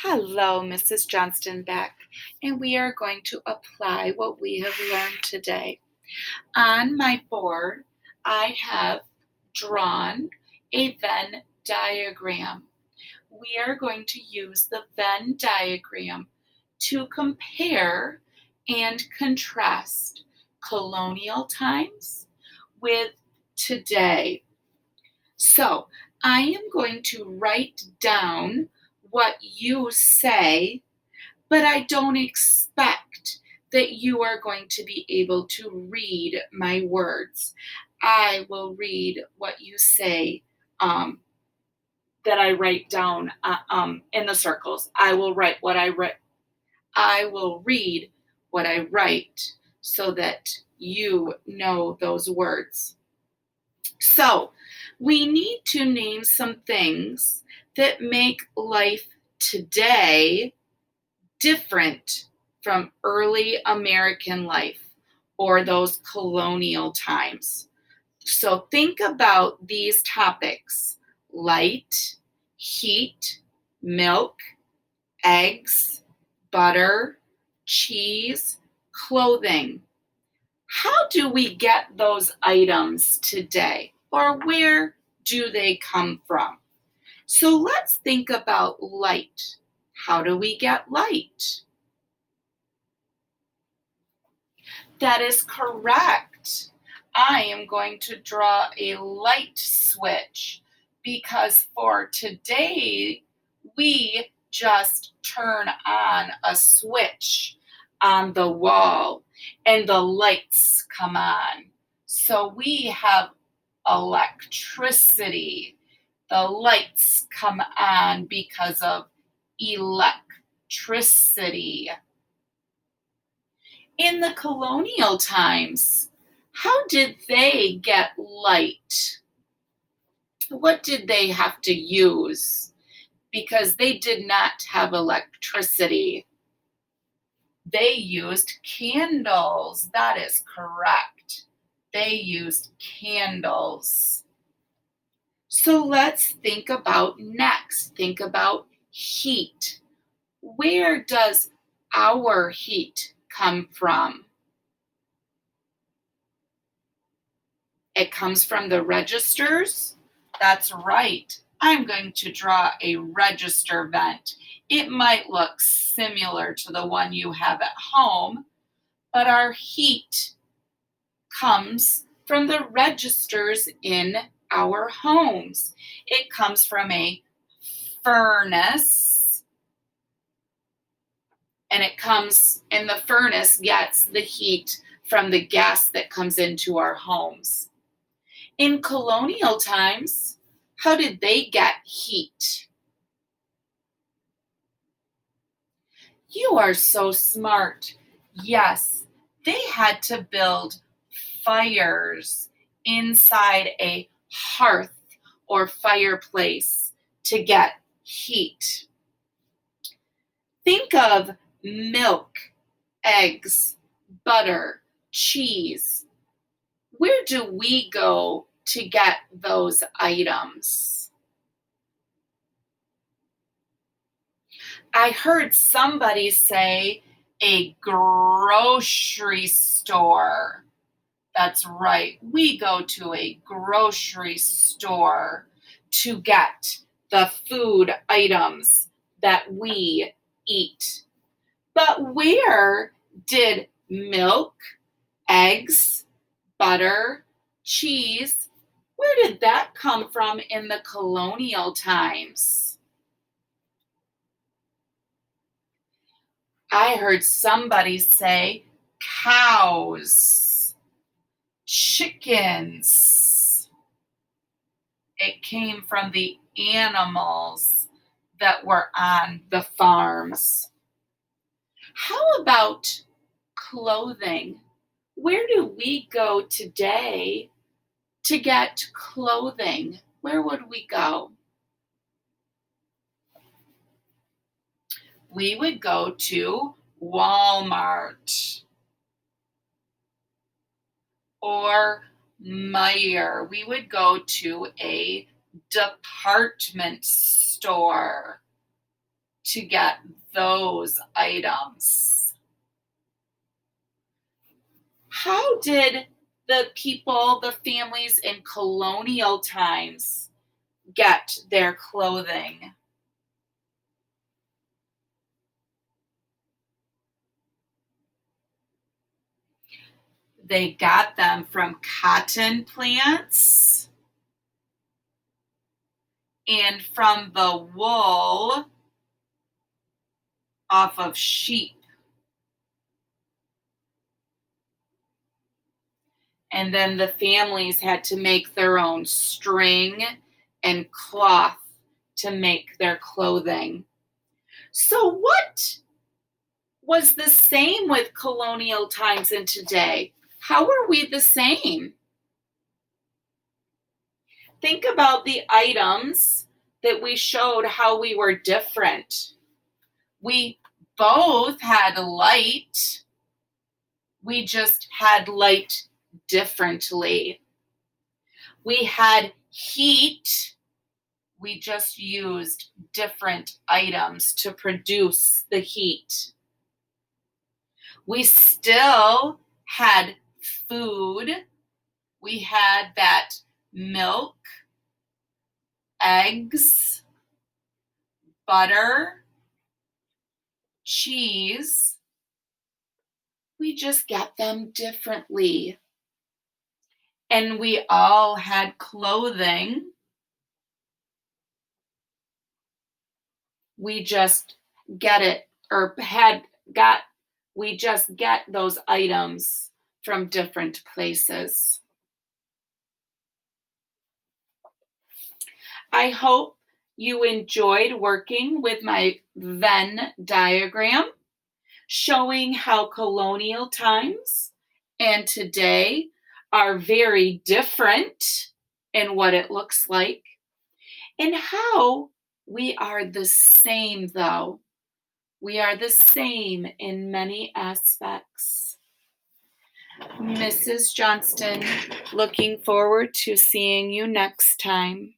Hello, Mrs. Johnston Beck, and we are going to apply what we have learned today. On my board, I have drawn a Venn diagram. We are going to use the Venn diagram to compare and contrast colonial times with today. So I am going to write down what you say, but I don't expect that you are going to be able to read my words. I will read what you say that I write down in the circles. I will write what I write. I will read what I write so that you know those words. So, we need to name some things that make life today different from early American life or those colonial times. So, think about these topics: light, heat, milk, eggs, butter, cheese, clothing. How do we get those items today? Or where do they come from? So let's think about light. How do we get light? That is correct. I am going to draw a light switch because for today, we just turn on a switch on the wall and the lights come on. So we have electricity. The lights come on because of electricity. In the colonial times, how did they get light? What did they have to use? Because they did not have electricity. They used candles. That is correct. They used candles. So let's think about next. Think about heat. Where does our heat come from? It comes from the registers? That's right. I'm going to draw a register vent. It might look similar to the one you have at home, but our heat comes from the registers in our homes. It comes from a furnace, and the furnace gets the heat from the gas that comes into our homes. In colonial times, how did they get heat? You are so smart. Yes, they had to build fires inside a hearth or fireplace to get heat. Think of milk, eggs, butter, cheese. Where do we go to get those items? I heard somebody say a grocery store. That's right. We go to a grocery store to get the food items that we eat. But where did milk, eggs, butter, cheese, where did that come from in the colonial times? I heard somebody say cows, chickens. It came from the animals that were on the farms. How about clothing? Where do we go today to get clothing? Where would we go? We would go to Walmart or Meijer. We would go to a department store to get those items. How did the families in colonial times get their clothing? They got them from cotton plants and from the wool off of sheep. And then the families had to make their own string and cloth to make their clothing. So, what was the same with colonial times and today? How are we the same? Think about the items that we showed how we were different. We both had light, we just had light differently. We had heat, we just used different items to produce the heat. We still had food. We had that milk, eggs, butter, cheese. We just got them differently. And we all had clothing. We just get it or had got we just get those items from different places. I hope you enjoyed working with my Venn diagram, showing how colonial times and today are very different in what it looks like, and how we are the same, though. We are the same in many aspects. Mrs. Johnston, looking forward to seeing you next time.